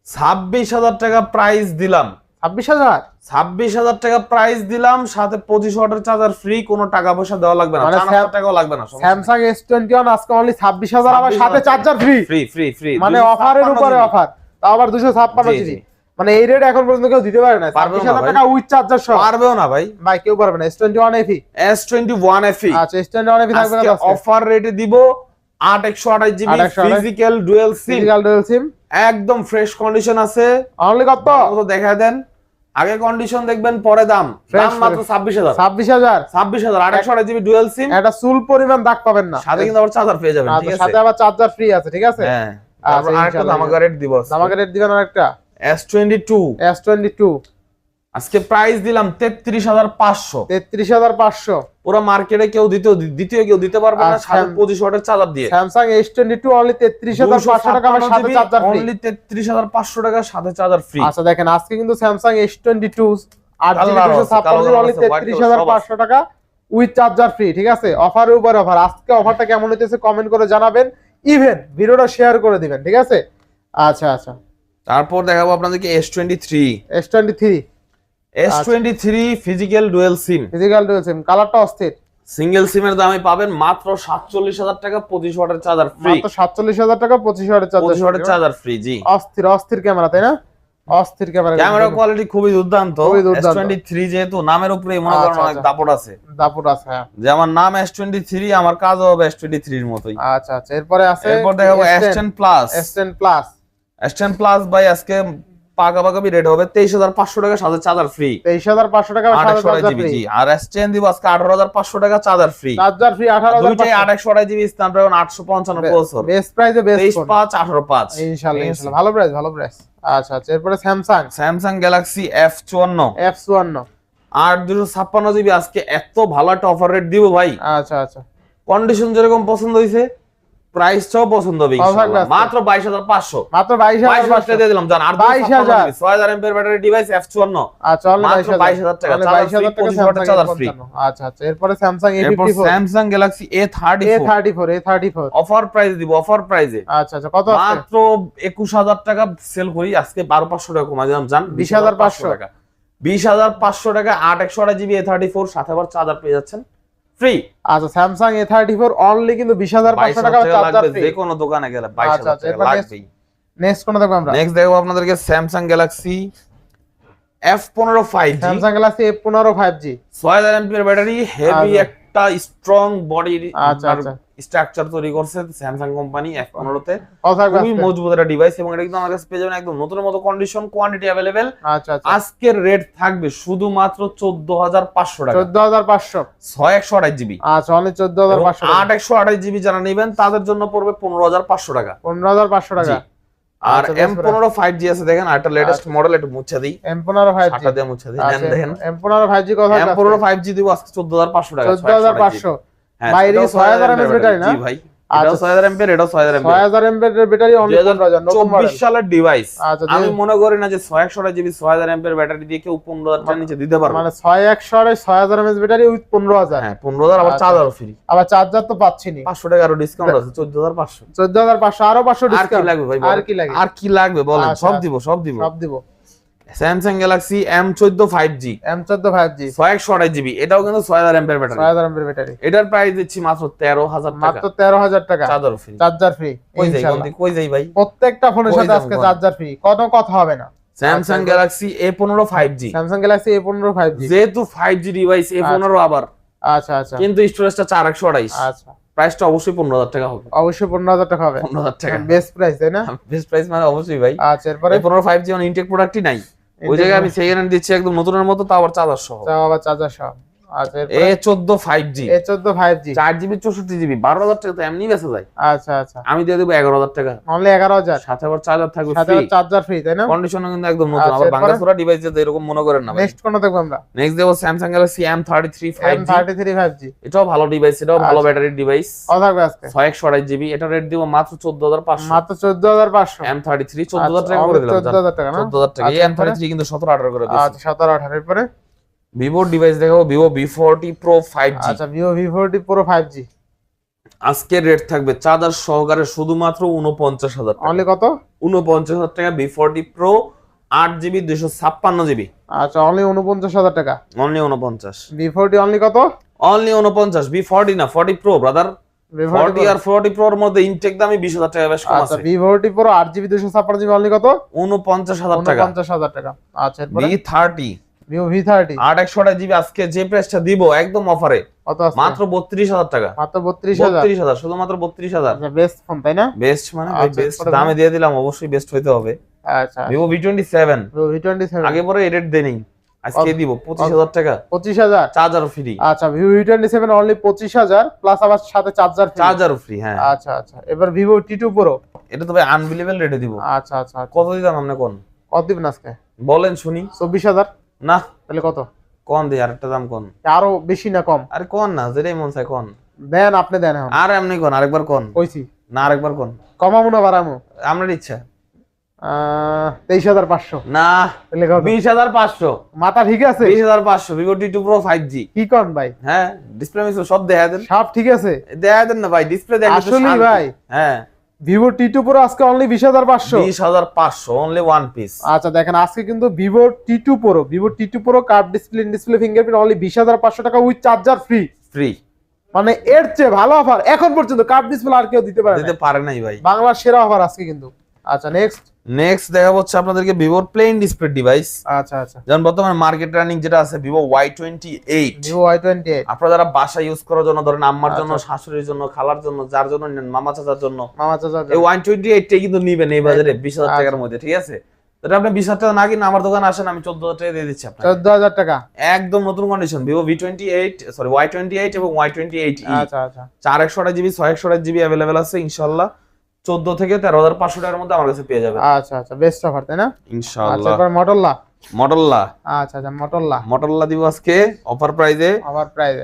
26000 টাকা প্রাইস দিলাম, 26,000 26000 টাকা প্রাইস দিলাম, সাথে 25 ওয়াটের চার্জার ফ্রি, কোনো টাকা পয়সা দেওয়া লাগবে না, মানে 4000 টাকাও লাগবে না, স্যামসাং S21 আজকে অনলি 26,000 আবার সাথে charger free, free free free মানে অফারের উপরে অফার, তাও আবার 256GB। মানে এই রেট এখন পর্যন্ত কেউ দিতে পারে না, পারবেও না 26,000 ভাই। টাকা উইথ চার্জার সহ পারবেও না ভাই, ভাই কেউ পারবে না। S21 FE S21 FE আচ্ছা S21 FE থাকবে না আজকে অফার রেটে দিব 8128GB 828 ফিজিক্যাল ডুয়াল সিম, ফিজিক্যাল ডুয়াল সিম একদম ফ্রেশ কন্ডিশন আছে, অনলি কত? তো দেখা দেন, আগে কন্ডিশন দেখবেন পরে দাম, দাম মাত্র 26000 26,000 26000 ডুয়াল সিম, এটা চুল পরিমাণ দাগ পাবেন না, সাথে কিন্তু আবার চার্জার পেয়ে যাবেন, ঠিক আচ্ছা আছে সাথে আবার চার্জার ফ্রি আছে, ঠিক আছে হ্যাঁ। তারপর আচ্ছা, আরেকটা ইনশাআল্লাহ। ধামাকা রেট দিব, আমাকে রেট দিবেন আরেকটা S22 S22 আজকে প্রাইস দিলাম 33,500। 33,500 পুরো মার্কেটে কেউ দ্বিতীয় কেউ দিতে পারবে না, সাথে 25 ওয়াটের চার্জার দিয়ে। স্যামসাং S22 অনলি 33,500 টাকা আমার সাথে চার্জার ফ্রি। অনলি 33,500 টাকা সাথে চার্জার ফ্রি। আচ্ছা দেখেন আজকে কিন্তু Samsung S22 8GB 256GB only 33,500 টাকা উইথ চার্জার ফ্রি। ঠিক আছে, অফারের উপর অফার। আজকে অফারটা কেমন হইতেছে কমেন্ট করে জানাবেন, ইভেন ভিডিওটা শেয়ার করে দিবেন। ঠিক আছে, আচ্ছা আচ্ছা। তারপর দেখাবো আপনাদেরকে S23 ফিজিক্যাল ডুয়াল সিম। ফিজিক্যাল ডুয়াল সিম, কালারটা অস্থির। সিঙ্গেল সিমের দামে পাবেন মাত্র 47,000 টাকা 25 ওয়াটের চার্জার ফ্রি। মাত্র 47,000 টাকা 25 ওয়াটের চার্জার। 25 ওয়াটের চার্জার ফ্রি। জি, অস্থির ক্যামেরা, তাই না? অস্থির ক্যামেরা কোয়ালিটি খুবই দুর্দান্ত। S23 যেহেতু নামের উপরে মনে করেন অনেক দাপট আছে। হ্যাঁ, যে আমার নাম S23, আমার কাজও হবে S23 এর মতোই। আচ্ছা আচ্ছা। এরপর দেখাবো S10 প্লাস ভাই আজকে পাকাপাকি রেট হবে 23,500 টাকা সাথে চার্জার ফ্রি। 23,500 টাকা সাথে চার্জার ফ্রি। আর S10 দিব আজকে 18,500 টাকা চার্জার ফ্রি। 18,500 দুইটাই 828GB স্ন্যাপড্রাগন 855 প্রসেসর। বেস্ট প্রাইসে বেস্ট 23,500 18,500 ইনশাআল্লাহ ভালো প্রাইস। আচ্ছা আচ্ছা। এরপরে স্যামসাং গ্যালাক্সি F54 8/256GB আজকে এত ভালো একটা অফার রেট দিব ভাই। আচ্ছা আচ্ছা। কন্ডিশন যেরকম পছন্দ হইছে প্রাইসটাও পছন্দ হবে ইনশাআল্লাহ। মাত্র 22,500। মাত্র 22,500 দিয়ে দিলাম জান। আর 22,000 6000 এমপিআর ব্যাটারি ডিভাইস F54। আচ্ছা অনলি 22,000 টাকা। 22,000 টাকা চার্জার ফ্রি। আচ্ছা আচ্ছা। এরপরে Samsung A54, Samsung Galaxy A34 offer price দিব, অফার প্রাইসে। আচ্ছা আচ্ছা। কত আছে? মাত্র 21,000 টাকা সেল করি আজকে। 12,500 টাকা কমাই দিলাম জান। 20,500 টাকা। 20,500 টাকা 8/128GB A34 সাথে আবার চার্জার পেয়ে যাচ্ছেন ফ্রি। আচ্ছা স্যামসাং A34 অনলি কিন্তু 20,500 টাকা চার্জার ফ্রি। যে কোনো দোকানে গেলে 22,000 টাকা লাগবেই। নেক্সট কোন দেখব আমরা? নেক্সট দেখব আপনাদেরকে Samsung Galaxy F15 5G। Samsung Galaxy F15 5G 6000 MPR battery, heavy একটা স্ট্রং বডি আচ্ছা আচ্ছা স্ট্রাকচার তৈরি করছে স্যামসাং কোম্পানি F15 তে। খুবই খুবই মজবুত একটা ডিভাইস এবং এটা কিন্তু আমার কাছে পেয়ে যাবেন একদম নতুনের মতো কন্ডিশন, কোয়ান্টিটি अवेलेबल। আচ্ছা আচ্ছা। আজকের রেট থাকবে শুধুমাত্র 14,500 টাকা। 14,500 6/128GB। আচ্ছা অনলি 14,500 টাকা। 8/128GB যারা নেবেন তাদের জন্য পড়বে 15,500 টাকা। 15,500 টাকা। আর M15 5G আছে দেখেন, আরেকটা লেটেস্ট মডেল, একটু মুছে দিই। M15 5G সাটা দিয়ে মুছে দিই। নেন দেখেন M15 5G কত আছে? M15 5G দিব আজকে 14,500 টাকা। 14,500 বাইরে 6000 mAh ব্যাটারি না? জি ভাই, এটাও 6000 এমপিআর, এটাও 6000 এমপিআর। 6000 mAh ব্যাটারি অনলি 15,000 নতুন মডেল। 24 সালের ডিভাইস। আচ্ছা, আমি মনে করি না যে 6128GB 6000 এমপিআর ব্যাটারি দিয়ে কেউ 15,000 টাকার নিচে দিতে পারবে। মানে 6000 mAh ব্যাটারি উইথ 15,000। হ্যাঁ 15,000 আবার চার্জারও ফ্রি। আবার চার্জার তো পাচ্ছি না। 500 টাকা আরো ডিসকাউন্ট আছে, 14,500। 14,500 আরো 500 আর কি ডিসকাউন্ট লাগবে ভাই? আর কি লাগবে বলেন? সব দিব। Samsung Galaxy M14 5G 628GB, এটাও কিন্তু 6000 এমপিআর ব্যাটারি। 6000 mAh battery. এটার প্রাইস দিচ্ছি মাত্র 13,000 টাকা। মাত্র 13,000 টাকা। Charger free. কই যাই ভাই? প্রত্যেকটা ফোনের সাথে আজকে চার্জার ফ্রি, কোনো কথা হবে না। Samsung Galaxy A15 5G। যেহেতু 5G ডিভাইস A15 আবার। আচ্ছা আচ্ছা। কিন্তু স্টোরেজটা 4/128। আচ্ছা। প্রাইসটা অবশ্যই 15,000 টাকা হবে। অবশ্যই 15,000 টাকা হবে। 15,000 টাকা বেস্ট প্রাইস, তাই না? বেস্ট প্রাইস মানে অবশ্যই ভাই। আচ্ছা এরপরে A15 5G অন ইনটেক প্রোডাক্টই নাই, ওই জায়গায় আমি সেকেন্ড হ্যান্ড দিচ্ছি একদম নতুনের মতো, তাও আবার চার্জার সহ। আবার চার্জার সহ। আচ্ছা এরপরে A14 5G 4GB 64GB 12,000 টাকা তো এমনি বেচা যায়। আচ্ছা আচ্ছা। আমি দিয়ে দেব 11,000 টাকা। অনলি 11,000 সাথে আবার চার্জার থাকবে সাথে ফ্রি। চার্জার ফ্রি, তাই না? কন্ডিশন কিন্তু একদম নতুন, আবার ভাঙাচোরা ডিভাইস যেটা এরকম মনে করেন না ভাই। নেক্সট কোন দেখব আমরা? নেক্সট দেব স্যামসাং গ্যালাক্সি M33 5G। এটাও ভালো ডিভাইস, এটাও ভালো ব্যাটারির ডিভাইস। কত থাকবে আজকে? 628GB, এটা রেট দিব মাত্র 14,500। মাত্র 14,500। M33 14,000 টাকা করে দিলাম। 14,000 টাকা না? 14,000 টাকা। এই M33 কিন্তু 17-18 করে দিয়েছি। আচ্ছা 17-18 এর পরে ভিভো ডিভাইস দেখাবো, ভিভো V40 Pro 5G। আচ্ছা ভিভো V40 Pro 5G আজকের রেট থাকবে চার্জার সহকারে শুধুমাত্র 49,000 টাকা। অনলি কত? 49,000 টাকা V40 Pro 8GB 256GB। আচ্ছা অনলি 49,000 টাকা। অনলি 49। V40 অনলি কত? অনলি 49। V40 না 40 Pro ব্রাদার। 40 আর 40 Pro এর মধ্যে ইনটেক দামই 20,000 টাকা বেশ কম আছে। আচ্ছা V40 Pro 8GB 256GB only কত? 49,000 টাকা। 49,000 টাকা। আচ্ছা এরপর V30 Vivo V30 8/128GB আজকে যে প্রাইসটা দিব একদম অফারে কত আছে? মাত্র 32,000 টাকা। মাত্র 32,000। 32,000 শুধুমাত্র 32,000। আচ্ছা বেস্ট ফোন, তাই না? বেস্ট মানে ভাই আচ্ছা, বেস্ট দামে দিয়ে দিলাম, অবশ্যই বেস্ট হইতে হবে। আচ্ছা Vivo V27 Vivo V27 আগে পরে রেট দেই আজকে দিব 25,000 টাকা। 25,000 চার্জার ফ্রি। আচ্ছা Vivo V27 অনলি 25,000 প্লাস আবার সাথে চার্জার ফ্রি। হ্যাঁ আচ্ছা আচ্ছা। এবার Vivo T2 Pro এটা তো ভাই আনবিলিভেবল রেটে দিব। আচ্ছা আচ্ছা। কত দিলাম আপনি কোন? কত দিবেন আজকে বলেন শুনি। 24,000। না তাহলে কত? কোন দি আরেকটা দাম কোন? আরো বেশি না কম? আরে কোন না, যেটাই মন চায় কোন। দেন, আপনি দেন এখন। আর এমনি কোন, আরেকবার কোন। কইছি না আরেকবার কোন। কমামু না বাড়ামু? আপনার ইচ্ছা। 23,500। না তাহলে কত? 20,500। মাথা ঠিক আছে? 20,500 Vivo T2 Pro 5G। কি কোন ভাই? হ্যাঁ ডিসপ্লে মিস সব দেখা দেন। সব ঠিক আছে? দেখা দেন না ভাই, ডিসপ্লে দেখেন তো আসলেই শান্তি। ভাই? হ্যাঁ ভিভো T2 Pro আজকে অনলি 20,500। 20,500 only one piece. আচ্ছা দেখেন, আজকে কিন্তু Vivo T2 Pro curve display fingerprint only 20,500 টাকা উইথ চার্জার ফ্রি। ফ্রি মানে এর চেয়ে ভালো অফার এখন পর্যন্ত কার্ভ ডিসপ্লে আর কেউ দিতে পারে না। দিতে পারে নাই ভাই, বাংলার সেরা অফার আজকে কিন্তু। আচ্ছা নেক্সট দেখা হচ্ছে আপনাদেরকে ভিভোর প্লেন ডিসপ্লে ডিভাইস। আচ্ছা যেমন বর্তমানে মার্কেট রানিং যেটা আছে ভিভো Y28। ভিভো Y28 আপনারা যারা বাসা ইউজ করার জন্য, ধরেন আম্মার জন্য, শাশুড়ির জন্য, খালার জন্য, যার জন্য নেন, মামা চাচার জন্য, মামা চাচা এই Y28 টাই কিন্তু নিবেন এই বাজারে 20,000 টাকার মধ্যে, ঠিক আছে? তাহলে আপনি 20,000 টাকা না কিনে আমার দোকানে আসেন, আমি 14,000 টাকা দিয়ে দিচ্ছি আপনাকে। 14,000 টাকা একদম নতুন কন্ডিশন ভিভো Y28 এবং Y28e। আচ্ছা 428 জিবি 628 জিবি अवेलेबल আছে ইনশাআল্লাহ। 14 থেকে 13,500 টাকার মধ্যে আমার কাছে পেয়ে যাবেন আচ্ছা বেস্ট অফার তাই না? আচ্ছা ইনশাআল্লাহ। এবার মটোরোলা। আচ্ছা মটোরোলা দিব আজকে অফার প্রাইজে।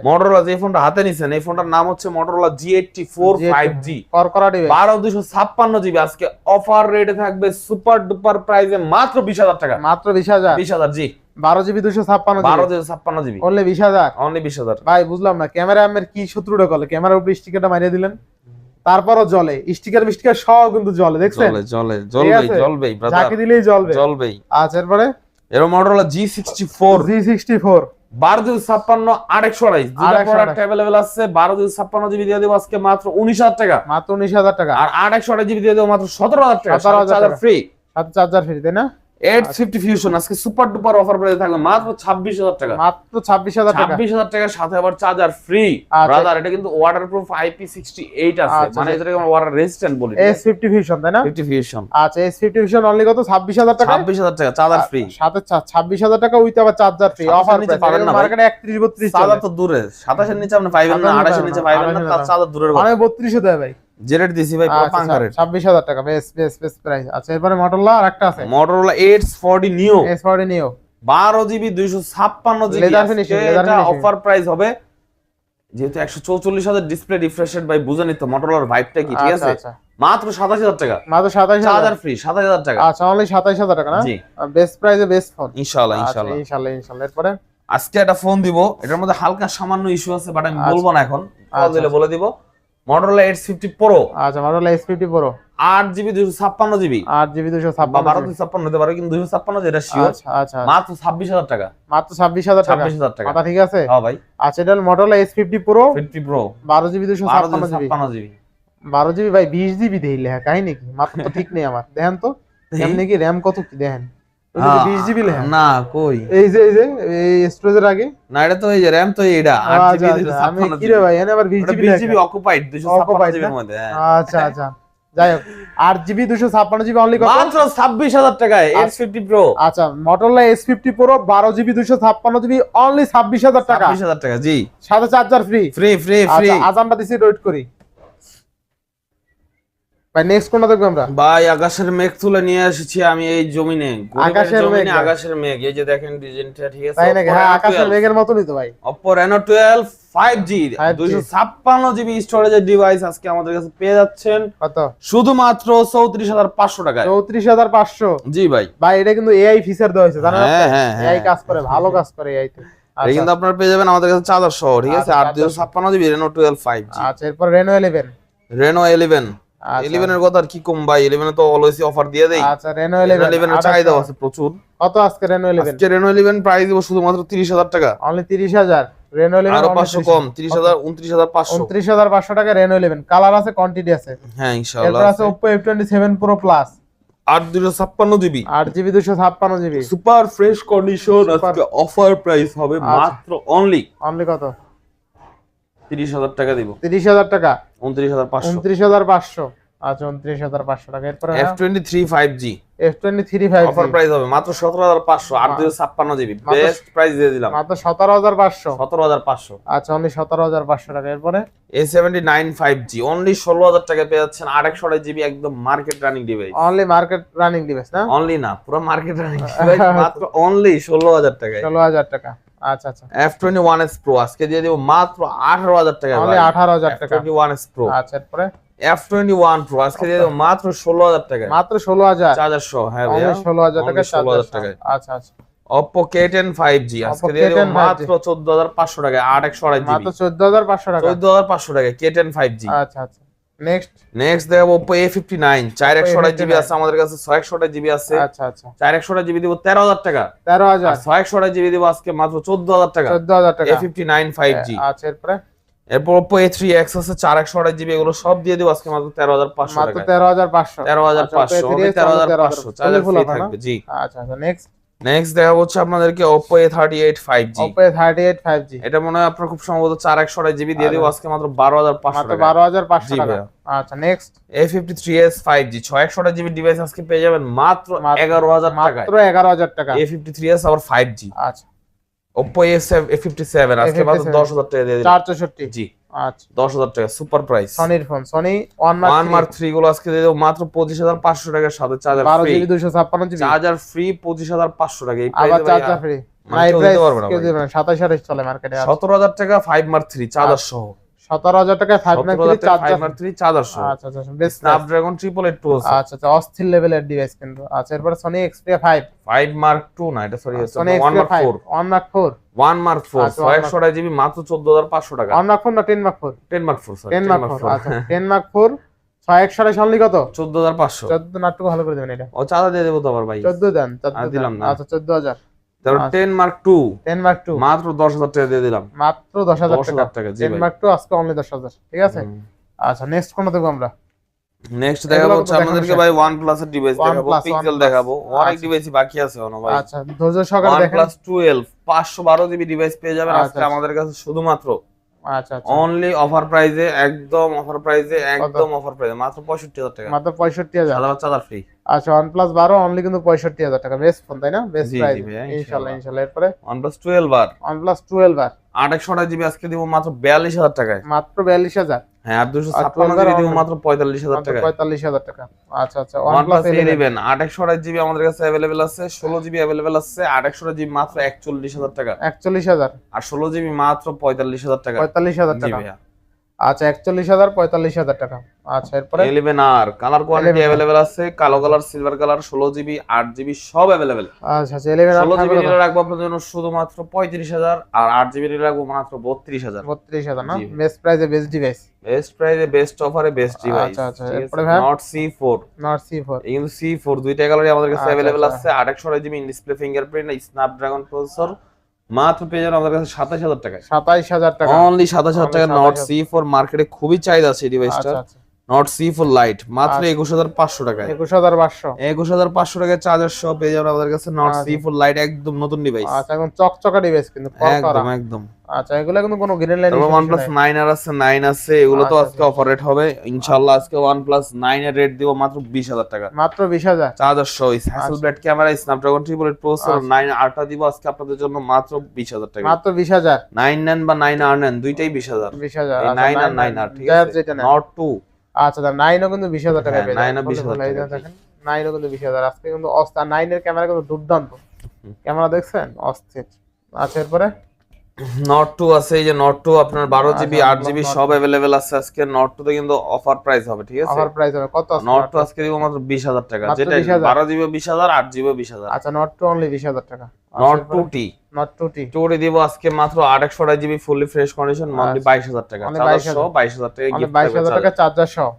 মটোরোলা যে ফোনটা হাতে নিছেন, এই ফোনটার নাম হচ্ছে মটোরোলা G84 5G করকরা ডিভাইস 12256 জিবি। আজকে অফার রেটে থাকবে সুপার ডুপার প্রাইজে মাত্র 20,000 টাকা। মাত্র 20,000 জি 12 জিবি 256 12,256 জিবি অনলি 20,000। অনলি 20,000 ভাই বুঝলাম না, ক্যামেরা আমের কি শত্রুটা কলে ক্যামেরার উপরে স্টিকারটা মারিয়ে দিলেন, তারপরও জ্বলে। স্টিকার সব কিন্তু জ্বলে, দেখছেন? জ্বলবেই ব্রাদার, যাকে দিলেই জ্বলবেই। আচ্ছা এরপরে এর মটোরোলা G64 12,256 828 দুটো প্রোডাক্ট अवेलेबल আছে। 12,256 জিবি দিয়ে দেব আজকে মাত্র 19,000 টাকা। মাত্র 19,000 টাকা। আর 828 জিবি দিয়ে দেব মাত্র 17,000 টাকা। চার্জার ফ্রি, সাথে চার্জার ফ্রি তাই না? 850 ফিউশন আজকে সুপার ডুপার অফার প্রাইসে থাকবে মাত্র 26,000 টাকা। মাত্র 26,000 টাকা। 26,000 টাকার সাথে আবার চার্জার ফ্রি ব্রাদার। এটা কিন্তু ওয়াটারপ্রুফ IP68 আছে, মানে এটাকে আমরা ওয়াটার রেজিস্ট্যান্ট বলি। S50 ফিউশন তাই না? 50 ফিউশন। আচ্ছা S50 ফিউশন অনলি কত? 26,000 টাকা। 26,000 টাকা চার্জার ফ্রি, সাথে 26,000 টাকা উইথ আবার চার্জার ফ্রি। অফার নিচে পাবেন না মার্কেটে 31 32 চার্জার তো দূরে, 27 এর নিচে আপনি পাইবেন না, 28 এর নিচে পাইবেন না, তার চার্জার দূরের কথা। মানে 32 দেয় ভাই। জেরেট দিছি ভাই পুরো পাঙ্কা রেট। 26,000 টাকা বেস্ট প্রাইস। আচ্ছা এরপরে মটোরোলা আরেকটা আছে, Motorola H40 Neo S40 Neo 12 GB 256 GB. এটা অফার প্রাইস হবে যেহেতু 144,000 ডিসপ্লে রিফ্রেশেড ভাই, বুঝেনি তো মটোরোলার ভাইবটা কি, ঠিক আছে? মাত্র 27,000 টাকা। মাত্র 27,000 চার্জার ফ্রি 27,000 টাকা। আচ্ছা অনলি 27,000 টাকা না? জি বেস্ট প্রাইসে বেস্ট ফোন ইনশাআল্লাহ। এরপরে আজকে একটা ফোন দিব, এটার মধ্যে হালকা সামান্য ইস্যু আছে বাট আমি বলবো না এখন, কল দিলে বলে দিব। Motorola H50 Pro। আচ্ছা Motorola H50 Pro 8 GB 256 GB 8 GB 256 12,256 হতে পারে, কিন্তু 256 যেটা শিওর। আচ্ছা মাত্র 26,000 টাকা। মাত্র 26,000 টাকা। 26,000 টাকা কথা ঠিক আছে? হ্যাঁ ভাই। আচ্ছা এটা Motorola S50 Pro 50 Pro 12 GB 256 GB 12 GB ভাই 20 জিবি দেই লেখা কাহিনী কি? মাত্র তো ঠিক নেই আমার, দেখেন তো এমনি কি র‍্যাম কত কি দেখেন? 20 জিবি লেখা না কই, এই যে এই স্টোরেজের আগে না, এটা তো এই যে র‍্যাম তো এইটা 8 জিবি 256 আমি কি রে ভাই এনে আবার 20 জিবি 20 জিবি অকুপাইড 256 জিবির মধ্যে। আচ্ছা যাই হোক 8 জিবি 256 জিবি অনলি কত? মাত্র 26,000 টাকায় S50 Pro। আচ্ছা Motorola S50 Pro 12 GB 256 GB only 26,000 টাকা। 26,000 টাকা জি, সাথে চার্জার ফ্রি। আচ্ছা আজানটা দিছি, ওয়েট করি ভাই। নেক্সট কোনটা দেখব আমরা? ভাই আকাশের মেঘ তুলে নিয়ে এসেছি আমি এই জমিনে। আকাশের মেঘ এই যে দেখেন ডিজাইনটা, ঠিক আছে? তাই নাকি? হ্যাঁ আকাশের মেঘের মতই তো ভাই। Oppo Reno 12 5G 256 জিবি স্টোরেজের ডিভাইস আজকে আমাদের কাছে পেয়ে যাচ্ছেন কত? শুধুমাত্র 34,500 টাকায়। 34,500 জি ভাই। এটা কিন্তু AI ফিচার দেওয়া হয়েছে, জানেন? হ্যাঁ AI কাজ করে, ভালো কাজ করে AI তে। এটা কিন্তু আপনারা পেয়ে যাবেন আমাদের কাছে চার্জার সহ, ঠিক আছে? 8 জিবি Reno 12 5G। আচ্ছা এরপর Reno 11 11 এর কথা আর কি কম ভাই, 11 এ তো অলওয়েজ অফার দিয়ে দেই। আচ্ছা Reno 11 এর চাহিদা আছে প্রচুর। কত আজকে Reno 11? আজকে Reno 11 প্রাইস দিব শুধুমাত্র 30,000 টাকা। অনলি 30,000 Reno 11 আরো 500 কম, 30,000 29,500 29,500 টাকা Reno 11। কালার আছে, কোয়ান্টিটি আছে। হ্যাঁ ইনশাআল্লাহ। এরপর আছে Oppo F27 Pro Plus 8 GB 256 GB super fresh condition. আজকে অফার প্রাইস হবে মাত্র অনলি কত? 30,000 টাকা দিব। 30,000 টাকা 29,500। 29,500 আচ্ছা 29,500 টাকা। এরপরে F23 5G F23 5G offer price হবে মাত্র 17,500 856 জিবি বেস্ট প্রাইস দিয়ে দিলাম মাত্র 17,500। 17,500 আচ্ছা অনলি 17,500 টাকা। এরপরে A79 5G অনলি 16,000 টাকা পেয়ে যাচ্ছেন 828 জিবি একদম market running device. Only market running device না? অনলি না, পুরো মার্কেট রানিং ডিভাইস মাত্র অনলি 16,000 টাকায়। 16,000 টাকা। আচ্ছা আচ্ছা F21s Pro আজকে দিয়ে দেব মাত্র 18,000 টাকা। অনলি 18,000 টাকা। F21s Pro আচ্ছা এরপরে F21 Pro আজকে দিয়ে দেব মাত্র 16,000 টাকা। মাত্র 16,000 চার্জার সহ। হ্যাঁ ভাইয়া অনলি 16,000 টাকা 16,000 টাকায়। আচ্ছা আচ্ছা Oppo K10 5G আজকে দিয়ে দেব মাত্র 14,500 টাকা 828 জিবি। মাত্র 14,500 টাকা। 14,500 টাকা K10 5G। আচ্ছা আচ্ছা নেক্সট দেখাবো Oppo A59 4128 জিবি আছে আমাদের কাছে, 6128 জিবি আছে। আচ্ছা আচ্ছা 4128 জিবি দিব 13,000 টাকা। 13,000 আর 6128 জিবি দিব আজকে মাত্র 14,000 টাকা। 14,000 টাকা A59 5G। আচ্ছা এরপরে এরপর Oppo A3X আছে 4128 জিবি, এগুলো সব দিয়ে দিব আজকে মাত্র 13,500 মাত্র টাকা। 13,500 13,500 13,500 চার্জার ফ্রি থাকবে। জি আচ্ছা আচ্ছা নেক্সট দেখাবো হচ্ছে আপনাদেরকে Oppo A38 5G। Oppo A38 5G এটা মনে হয় আপনার খুব সম্ভবত 4128 জিবি দিয়ে দিব আজকে মাত্র 12,500 মাত্র টাকা। 12,500 টাকা। আচ্ছা next A53s 5G 661 GB device আজকে পেয়ে যাবেন মাত্র 11,000 টাকায়। মাত্র 11,000 টাকা। A53s আবার 5G। আচ্ছা Oppo A57 আজকে মাত্র 10,000 টাকা দিয়ে দিলাম। 464 জি আচ্ছা 10,000 টাকা সুপার প্রাইস। সনির ফোন সনি 1 Mark 3 গুলো আজকে দিয়ে দেব মাত্র 25,500 টাকার সাথে charger free. 12 GB 256 GB charger free 25,500 টাকা। এই আবার প্রাইসে চার্জার ফ্রি নাই প্রাইস কেউ দিবেন 27,000 চলে মার্কেটে। 17,000 টাকা 5 Mark 3 চার্জার সহ। 17,000 টাকায় 5 Mark 3 চার্জার সহ। আচ্ছা আচ্ছা বেস্ট স্ন্যাপড্রাগন 888 Pro। আচ্ছা আচ্ছা অস্থির লেভেলের ডিভাইস কিন্তু। আচ্ছা এরপর সনি Xperia 5 Mark 2 না এটা সরি হচ্ছে Sony 1 Mark 4 1 Mark 4 1 Mark 4 628 GB মাত্র 14,500 টাকা। 1 Mark 4 না 10 Mark 4 10 Mark 4 সরি 10 Mark 4 আচ্ছা 10 Mark 4 628 অনলি কত? 14,500। 14 না একটু ভালো করে দেবেন এটা। ও চাঁদা দিয়ে দেব তো আবার ভাই। 14 দেন 14 দিলাম না। আচ্ছা 14,000। তারপর 10 Mark 2 10 Mark 2 মাত্র 10,000 টাকা দিয়ে দিলাম। মাত্র 10,000 টাকা। জি 10 ভাই। Mark 2 আজকে অনলি 10,000 ঠিক আছে। আচ্ছা নেক্সট কোন দেব আমরা? নেক্সট দেখাবো হচ্ছে আমাদেরকে ভাই OnePlus এর ডিভাইস দেখাবো, পিক্সেল দেখাবো, অনেক ডিভাইসই বাকি আছে এখনো ভাই। আচ্ছা ধৈর্য সহকারে দেখেন। OnePlus 12 512 জিবি ডিভাইস পেয়ে যাবেন আজকে আমাদের কাছে শুধুমাত্র আচ্ছা আচ্ছা অনলি অফার প্রাইসে একদম অফার প্রাইসে মাত্র 65,000 টাকা। মাত্র 65,000 চার্জার ফ্রি। আচ্ছা OnePlus 12 অনলি কিন্তু 65,000 টাকা বেস্ট ফোন তাই না? বেস্ট জি, প্রাইস জি ভাইয়া, ইনশাআল্লাহ ইনশাআল্লাহ। এরপরে OnePlus 12 আর OnePlus 12 আর 828 জিবি আজকে দিব মাত্র 42,000 টাকায়। মাত্র 42,000 হ্যাঁ আর 256 জিবি দিব মাত্র 45,000 টাকায়। 45,000 টাকা। আচ্ছা আচ্ছা OnePlus 11 828 জিবি আমাদের কাছে अवेलेबल আছে, 16 জিবি अवेलेबल আছে, 828 জিবি মাত্র 41,000 টাকা। 41,000 আর 16 জিবি মাত্র 45,000 টাকা। 45,000 জি টাকা। ভাইয়া। আচ্ছা 41,000 45,000 টাকা। আচ্ছা এরপরে 11R কালার কোয়ালিটি अवेलेबल আছে, কালো colour, silver colour, 16 GB 8 GB সব अवेलेबल। আচ্ছা আচ্ছা 11R 16 জিবি নিলে রাখবো আপনাদের জন্য শুধুমাত্র 35,000 আর 8 জিবি নিলে রাখবো মাত্র 32,000। 32,000 না? বেস্ট প্রাইসে বেস্ট ডিভাইস। বেস্ট প্রাইসে বেস্ট অফারে বেস্ট ডিভাইস। আচ্ছা আচ্ছা এরপরে ভাই Note C4 C4 এই কিন্তু C4 দুইটা কালারই আমাদের কাছে আচ্ছা, अवेलेबल আচ্ছা। আছে। 828 GB in display fingerprint Snapdragon processor মাত্র পেয়ে যাবেন আমাদের কাছে 27,000 টাকায়। 27,000 টাকা অনলি 27,000 টাকা। Note C4 মার্কেটে খুবই চাহিদা আছে এই ডিভাইসটা। আচ্ছা আচ্ছা Note C4 Lite মাত্র 21,500 টাকায়। 21,500 21,500 টাকায় চার্জার সহ পেয়ে যাবেন আমাদের কাছে Note আচ্ছা। C4 Lite একদম নতুন ডিভাইস। আচ্ছা একদম চকচকা ডিভাইস কিন্তু করা। একদম একদম। আচ্ছা এগুলা কিন্তু কোনো গ্রিন লাইন তারপর OnePlus 9R আছে 9 আছে, এগুলো তো আজকে অফার রেট হবে ইনশাআল্লাহ। আজকে OnePlus 9 এর রেট দিব মাত্র 20,000 টাকা। মাত্র 20,000 চার্জার সহ হ্যাসেলব্লেড ক্যামেরা স্ন্যাপড্রাগন 888 প্রসেসর 9R দিব আজকে আপনাদের জন্য মাত্র 20,000 টাকা। মাত্র 20,000 9 নেন বা 9R নেন দুইটাই 20,000। 20,000 এই 9 আর 9R ঠিক আছে। Note 2 আচ্ছা 9 ও কিন্তু 20,000 টাকা পেয়ে 9 ও 20,000 টাকা। দেখেন 9 ও কিন্তু 20,000 আজকে কিন্তু অস্থির। 9 এর ক্যামেরা কিন্তু দুর্দান্ত ক্যামেরা দেখছেন অস্থির। আচ্ছা এরপরে Note 2 আছে, এই যে Note 2 আপনার 12 জিবি 8 জিবি সব अवेलेबल আছে আজকে। Note 2 তে কিন্তু অফার প্রাইস হবে ঠিক আছে। অফার প্রাইস হবে কত আছে? Note 2 আজকে দিব মাত্র 20,000 টাকা, মাত্র যেটা 20,000 12 জিবি 20,000 8 জিবি 20,000। আচ্ছা Note 2 অনলি 20,000 টাকা। Note 2T Note 2T টুরি দিব আজকে মাত্র 828 জিবি ফুললি ফ্রেশ কন্ডিশন মাত্র 22,000 টাকা। অনলি চার্জার সহ 22,000 টাকা অনলি গিফট 22,000 টাকা চার্জার সহ।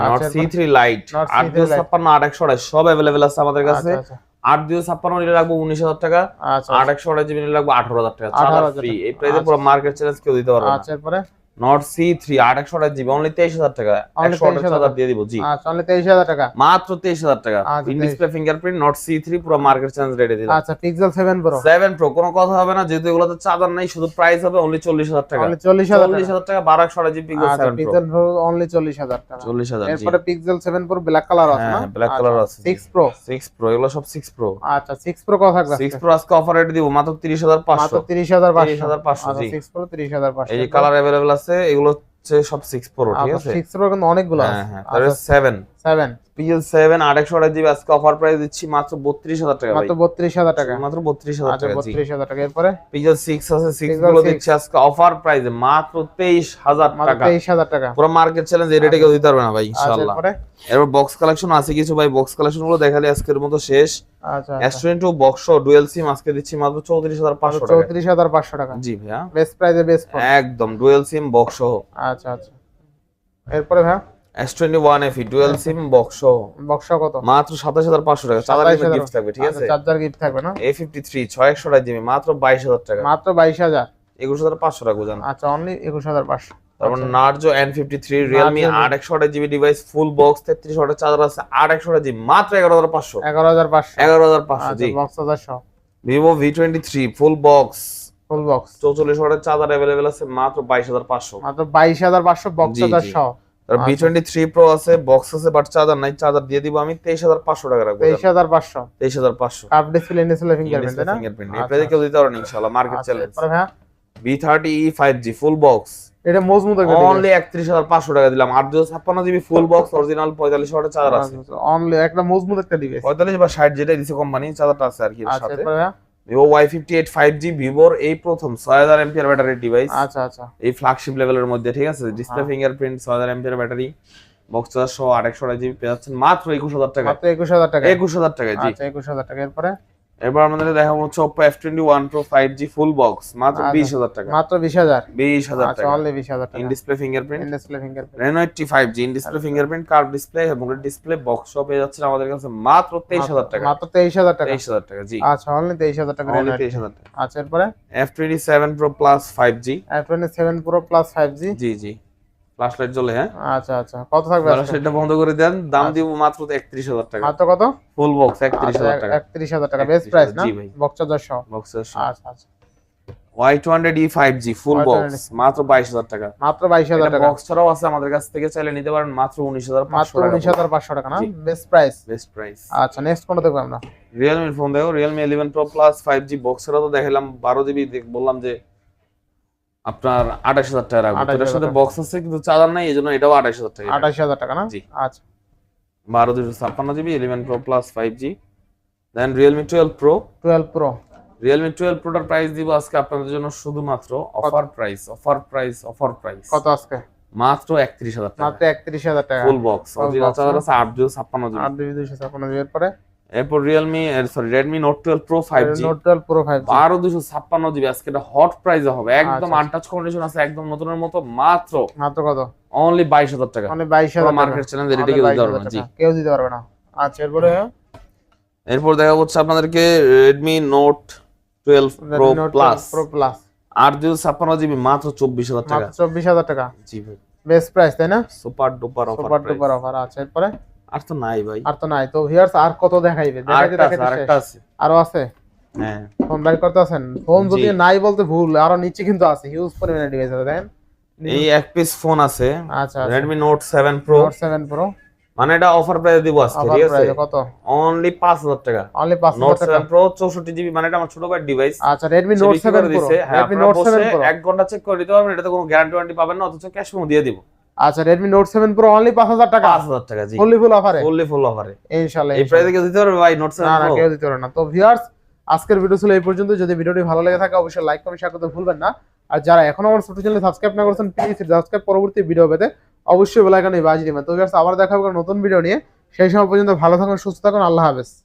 Note C3 Lite Note C3 Lite 856 828 সব अवेलेबल আছে আমাদের কাছে। আচ্ছা 856 নিলে রাখবো 19,000 টাকা, আচ্ছা 828 জিবি নিলে রাখবো 18,000 টাকা। Charger free. এই প্রাইসে পুরো মার্কেট চ্যালেঞ্জ কেউ দিতে পারবে না। আচ্ছা এরপরে নট C3 828GB অনলি 23000 টাকা। Only 128 দিয়ে দিব জি। আচ্ছা অনলি 23000 টাকা, মাত্র 23000 টাকা। আচ্ছা, in display fingerprint not C3 পুরো মার্কেট চ্যালেঞ্জ রেটে দিলাম। আচ্ছা পিক্সেল 7 প্রো 7 প্রো কোনো কথা হবে না, যেহেতু এগুলোতে চার্জার নাই, শুধু প্রাইস হবে অনলি 40000 টাকা। অনলি 40000 টাকা, 40000 টাকা 128GB পিক্সেল আচ্ছা 7 প্রো। পিক্সেল প্রো অনলি 40000 টাকা। 40000 জি। এরপরে পিক্সেল 7 প্রো ব্ল্যাক কালার আছে না? হ্যাঁ ব্ল্যাক কালার আছে। 6 প্রো 6 প্রো এগুলো সব 6 প্রো। আচ্ছা 6 প্রো কত থাকবে? 6 প্রো আজকে অফার রেট দিব মাত্র 30500। মাত্র 30500। 30500 জি। 6 প্রো 30500। এই যে কালার अवेलेबल আছে, এগুলো হচ্ছে সব 6 প্রো, ঠিক আছে? 6 প্রো কিন্তু অনেকগুলো আছে। হ্যাঁ হ্যাঁ। তারপরে 7 পিএল 7 828GB আজকে অফার প্রাইস দিচ্ছি মাত্র 32000 টাকা ভাই। মাত্র 32000 টাকা, মাত্র 32000 আচ্ছা টাকা জি। 32000 টাকা। এরপরে পিএল 6 আছে, 6 গুলো দিচ্ছি আজকে অফার প্রাইসে মাত্র 23000 মাত্র টাকা। 23000 টাকা। পুরো মার্কেট চ্যালেঞ্জ এই রেটে কেউ দিতে পারবে না ভাই ইনশাআল্লাহ। এরপরে এরপর বক্স কালেকশন আছে কিছু ভাই, বক্স কালেকশন গুলো দেখালে আজকের মতো শেষ। আচ্ছা S22 বক্স ডুয়াল সিম আজকে দিচ্ছি মাত্র 34500 টাকা। 34500 টাকা জি ভাইয়া বেস্ট প্রাইসে বেস্ট ফোন একদম ডুয়াল সিম বক্স সহ। আচ্ছা আচ্ছা। এরপরে ভাই S21 FE dual SIM box সহ বক্স কত? মাত্র 27500 টাকা। চার্জার গিফট থাকবে, ঠিক আছে? চার্জার গিফট থাকবে না? A53 6128GB মাত্র 22000 টাকা। মাত্র 22000, 21500 টাকা জান। আচ্ছা অনলি 21500। তারপর Narzo N53 Realme 8128GB device full box 33 ওয়াটের চার্জার আছে 8128GB মাত্র 11500। 11500 11500 জি। Box 1000 Vivo V23 full box full box 44 ওয়াটের চার্জার अवेलेबल আছে মাত্র 22500। মাত্র 22500 বক্স জি, জি। 1000। আর V23 Pro আছে, বক্স আছে বাট চার্জার নাই, চার্জার দিয়ে দিব আমি 23500 টাকা রাখবো। 23500 23500 কার্ভ ডিসপ্লে ডিসপ্লে ফিঙ্গারপ্রিন্ট তাই না? ফিঙ্গারপ্রিন্ট এই প্রাইসে কেউ দিতে পারবে না ইনশাআল্লাহ, মার্কেট চ্যালেঞ্জ। এরপরে ভাই V30e 5G ফুল বক্স এটা মজবুত একটা অনলি 31500 টাকা দিলাম। 856GB ফুল বক্স অরিজিনাল 45 ওয়াটের চার্জার আছে। অনলি একটা মজবুত একটা ডিভাইস। 45 বা 60 যেটা দিছে কোম্পানি, চার্জারটা আছে আর কি এর আচ্ছা সাথে। এরপরে ভাই Vivo Y58 5G ভিভোর এই প্রথম 6000 mAh ব্যাটারি ডিভাইস। আচ্ছা আচ্ছা এই ফ্ল্যাগশিপ লেভেলের মধ্যে, ঠিক আছে? Display fingerprint 6000 mAh battery box charger সহ 828GB পেয়ে যাচ্ছেন মাত্র 21000 টাকা। মাত্র 21000 টাকা। 21000 টাকা জি। আচ্ছা 21000 টাকা। এরপরে এরপর আমাদের দেখাবো হচ্ছে Oppo F21 Pro 5G full box মাত্র 20000 টাকা। মাত্র 20000 20000 আচ্ছা টাকা। অনলি 20000 টাকা। In display fingerprint in display fingerprint Reno 80 5G in display fingerprint curve display এবং ডিসপ্লে বক্স সহ পেয়ে যাচ্ছেন আমাদের কাছে মাত্র 23000 টাকা। মাত্র 23000 টাকা। 23000 টাকা জি। আচ্ছা অনলি 23000 টাকা। অনলি 23000 টাকা। আচ্ছা এরপরে F27 Pro Plus 5G F27 Pro Plus 5G জি জি। ফ্ল্যাশ লাইট জ্বলে, হ্যাঁ? আচ্ছা আচ্ছা কত থাকবে আজকে? সেটা বন্ধ করে দেন, দাম দিব মাত্র 31000 টাকা। মাত্র কত? ফুল বক্স 31000 টাকা। 31000 টাকা বেস্ট প্রাইস না? জি ভাই। বক্স চার্জার সহ। বক্সের আচ্ছা আচ্ছা Y200e 5G ফুল বক্স মাত্র 22000 টাকা। মাত্র 22000 টাকা। বক্স ছাড়াও আছে আমাদের কাছ থেকে, চাইলে নিতে পারেন মাত্র 19500 মাত্র টাকা। 19500 টাকা না? Best price. Best price. আচ্ছা নেক্সট কোনটা দেখব আমরা? Realme ফোন দেখো, Realme 11 Pro Plus 5G box ছাড়াও তো দেখালাম 12GB, বললাম যে আপনার 28000 টাকা রাখবো। এটার সাথে বক্স আছে কিন্তু চার্জার নাই, এজন্য এটাও 28000 টাকা। 28000 টাকা না? জি। আচ্ছা 1256GB 11 Pro Plus 5G। দেন Realme 12 Pro 12 Pro Realme 12 Pro টার প্রাইস দিব আজকে আপনাদের জন্য শুধুমাত্র অফার প্রাইস কত আজকে? মাত্র 31000 টাকা। মাত্র 31000 টাকা। ফুল বক্স অরিজিনাল চার্জার আছে 856GB। 8256 এরপরে এরপর Redmi Note 12 Pro 5G Note 12 Pro 5G 12256GB আজকে এটা হট প্রাইসে হবে, একদম আচ্ছা। আনটাচ কন্ডিশন আছে, একদম নতুনের মতো, মাত্র মাত্র কত? অনলি 22000 টাকা। মানে 22000 টাকা। মার্কেট চ্যালেঞ্জ এটা কেউ দিতে পারবে না জি। কেউ দিতে পারবে না। আচ্ছা এরপরে এরপর দেখা হচ্ছে আপনাদেরকে Redmi Note 12 Pro Plus Pro Plus 856GB মাত্র 24000 টাকা। মাত্র 24000 টাকা। জি ভাই বেস্ট প্রাইস তাই না? Super duper super offer duper offer. আচ্ছা এরপরে আর তো নাই ভাই, আর তো নাই। তো ভিউয়ার্স আর কত দেখাইবে? দেখাইতে আরেকটা আছে। আরো আছে? হ্যাঁ ফোন বাইর করতে আছেন? ফোন যদি জি। নাই বলতে ভুল, আরো নিচে কিন্তু আছে হিউজ পরিমাণে ডিভাইস আছে দেখেন। এই এক পিস ফোন আছে আচ্ছা Redmi Note 7 Pro, Note 7 Pro মানে এটা অফার প্রাইস দিব আজকে, অফার ঠিক আছে? প্রাইস কত? অনলি 5000 টাকা। অনলি 5000 Note টাকা। 7 Pro 64GB, মানে এটা আমার ছোট ভাইয়ের ডিভাইস। আচ্ছা Redmi Note 7 Pro হ্যাঁ, Redmi আপনারা Note 7 বসে Pro 1 ঘন্টা চেক করে দিতে পারবেন, এটাতে কোনো গ্যারান্টি ওয়ারেন্টি পাবেন না, অথচ ক্যাশ মেমো দিয়ে দিব। আচ্ছা Redmi Note 7 Pro অনলি 5000 টাকা। 5000 টাকা জি। ফুল অফারে ফুল অফারে ইনশাআল্লাহ। এই প্রাইসে কেউ দিতে পারবে ভাই Note 7 না না Pro? কেউ দিতে পারবে না। তো ভিউয়ার্স আজকের ভিডিও ছিল এই পর্যন্ত। যদি ভিডিওটি ভালো লেগে থাকে অবশ্যই লাইক কমেন্ট শেয়ার করতে ভুলবেন না। আর যারা এখনো আমার ছোট চ্যানেল সাবস্ক্রাইব না করেছেন প্লিজ সাবস্ক্রাইব, পরবর্তী ভিডিও পেতে অবশ্যই বেল আইকনে বাজিয়ে দিবেন। তো ভিউয়ার্স আবার দেখা হবে নতুন ভিডিও নিয়ে, সেই সময় পর্যন্ত ভালো থাকুন, সুস্থ থাকুন, আল্লাহ হাফেজ।